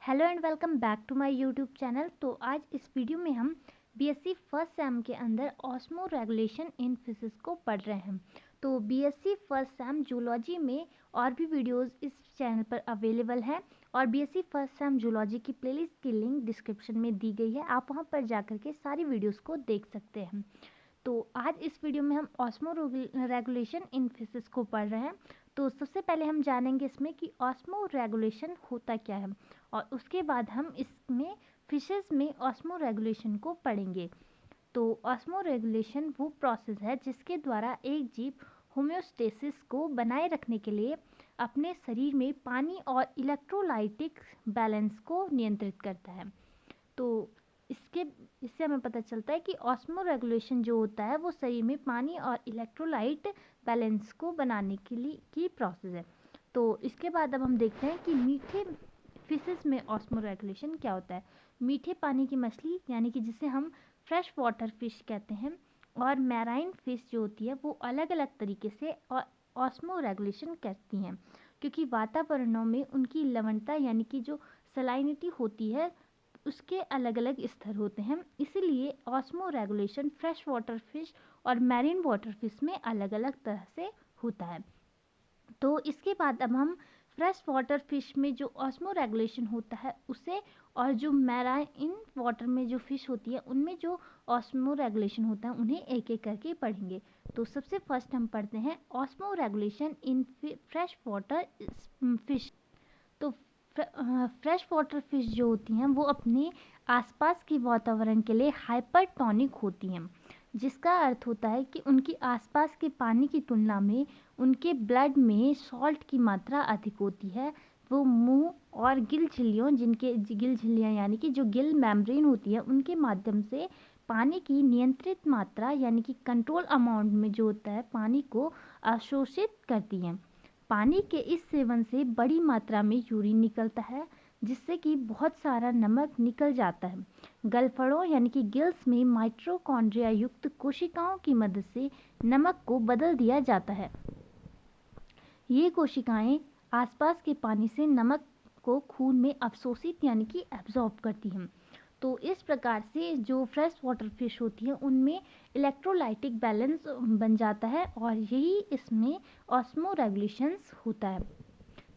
Hello and welcome back to my YouTube channel. तो आज इस वीडियो में हम बीएससी फर्स्ट सेम के अंदर ऑस्मो रेगुलेशन इन फिजिक्स को पढ़ रहे हैं। तो बीएससी फर्स्ट सेम जूलॉजी में और भी वीडियोस इस चैनल पर अवेलेबल है और बीएससी फर्स्ट सेम जूलॉजी की प्लेलिस्ट की लिंक डिस्क्रिप्शन में दी गई है, आप वहां पर जाकर के सारी वीडियोस को देख सकते हैं। तो आज इस वीडियो में हम ऑस्मो रेगुलेशन इन फिजिक्स को पढ़ रहे हैं। तो सबसे पहले हम जानेंगे इसमें कि ऑस्मो रेगुलेशन होता क्या है और उसके बाद हम इसमें फिशेस में ऑस्मो रेगुलेशन को पढ़ेंगे। तो ऑस्मो रेगुलेशन वो प्रोसेस है जिसके द्वारा एक जीव होम्योस्टेसिस को बनाए रखने के लिए अपने शरीर में पानी और इलेक्ट्रोलाइटिक बैलेंस को नियंत्रित करता है। तो इससे हमें पता चलता है कि ऑस्मो रेगुलेशन जो होता है वो शरीर में पानी और इलेक्ट्रोलाइट बैलेंस को बनाने के लिए की प्रोसेस है। तो इसके बाद अब हम देखते हैं कि मीठे फिशेस में ऑस्मो रेगुलेशन क्या होता है। मीठे पानी की मछली यानी कि जिसे हम फ्रेश वाटर फिश कहते हैं और मैराइन फिश जो होती है वो अलग अलग तरीके से ऑस्मो रेगुलेशन करती हैं, क्योंकि वातावरणों में उनकी लवणता यानी कि जो सलाइनिटी होती है उसके अलग अलग स्तर होते हैं। इसीलिए osmo regulation fresh water fish और मैरीन वाटर फिश में अलग अलग तरह से होता है। तो इसके बाद अब हम फ्रेश वाटर फिश में जो ऑस्मो रेगुलेशन होता है उसे और जो मैराइन वाटर में जो फिश होती है उनमें जो ऑस्मो रेगुलेशन होता है उन्हें एक एक करके पढ़ेंगे। तो सबसे फर्स्ट हम पढ़ते हैं osmo regulation in fresh water fish. तो फ्रेश वाटर फिश जो होती हैं वो अपने आसपास के वातावरण के लिए हाइपरटोनिक होती हैं, जिसका अर्थ होता है कि उनकी आसपास के पानी की तुलना में उनके ब्लड में सॉल्ट की मात्रा अधिक होती है। वो मुंह और गिल झिल्लियों जिनके गिल झिल्लियाँ यानी कि जो गिल मेम्ब्रेन होती है उनके माध्यम से पानी की नियंत्रित मात्रा यानी कि कंट्रोल अमाउंट में जो होता है पानी को अवशोषित करती हैं। पानी के इस सेवन से बड़ी मात्रा में यूरिन निकलता है जिससे कि बहुत सारा नमक निकल जाता है। गलफड़ों यानी कि गिल्स में माइटोकॉन्ड्रिया युक्त कोशिकाओं की मदद से नमक को बदल दिया जाता है। ये कोशिकाएं आसपास के पानी से नमक को खून में अवशोषित यानी कि एब्जॉर्ब करती हैं। तो इस प्रकार से जो फ्रेश वाटर फिश होती है उनमें इलेक्ट्रोलाइटिक बैलेंस बन जाता है और यही इसमें ऑस्मो रेगुलेशंस होता है।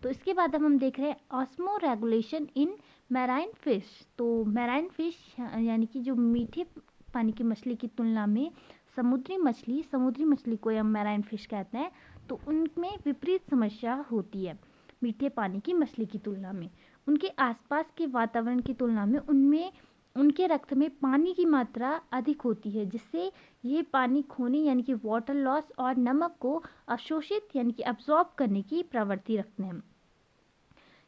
तो इसके बाद अब हम देख रहे हैं osmo regulation in marine fish. तो मैराइन फिश यानी कि जो मीठे पानी की मछली की तुलना में समुद्री मछली को हम मैराइन फिश कहते हैं, तो उनमें विपरीत समस्या होती है। मीठे पानी की मछली की तुलना में उनके आसपास के वातावरण की तुलना में उनके रक्त में पानी की मात्रा अधिक होती है, जिससे ये पानी खोने यानी कि वाटर लॉस और नमक को अवशोषित यानी कि अब्जॉर्ब करने की प्रवृत्ति रखते हैं।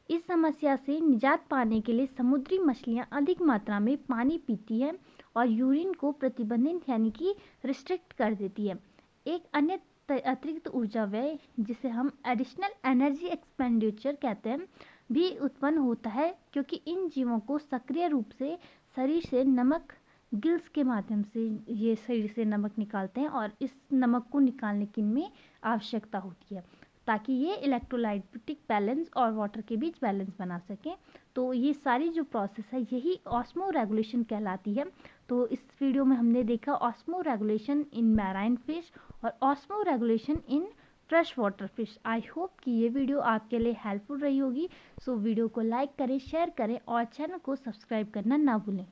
इस समस्या से निजात पाने के लिए समुद्री मछलियां अधिक मात्रा में पानी पीती है और यूरिन को प्रतिबंधित यानी कि रिस्ट्रिक्ट कर देती है। एक अन्य अतिरिक्त ऊर्जा व्यय जिसे हम एडिशनल एनर्जी एक्सपेंडिचर कहते हैं भी उत्पन्न होता है, क्योंकि इन जीवों को सक्रिय रूप से शरीर से नमक गिल्स के माध्यम से ये शरीर से नमक निकालते हैं और इस नमक को निकालने की इनमें आवश्यकता होती है ताकि ये इलेक्ट्रोलाइटिक बैलेंस और वाटर के बीच बैलेंस बना सकें। तो ये सारी जो प्रोसेस है यही ऑस्मो रेगुलेशन कहलाती है। तो इस वीडियो में हमने देखा osmoregulation in marine fish और osmoregulation in fresh water fish. I hope कि ये वीडियो आपके लिए हेल्पफुल रही होगी। सो वीडियो को लाइक करें, शेयर करें और चैनल को सब्सक्राइब करना ना भूलें।